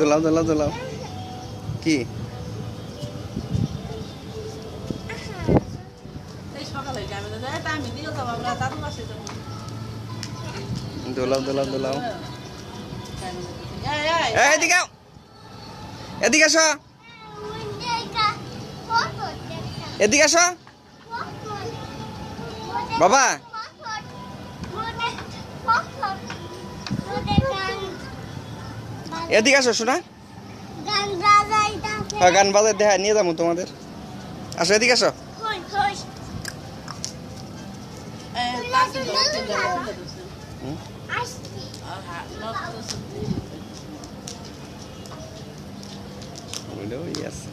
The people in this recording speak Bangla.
দোলাও দোলাও দোলাও কি দোলাও দোলাও দোলাও এদিকে এদিকে আসো এদিকে আসো বাবা এদিকে আসো শোনা গান বাজার দেখা নিয়ে যাবো তোমাদের আসো এদিকে আসো ওই আছে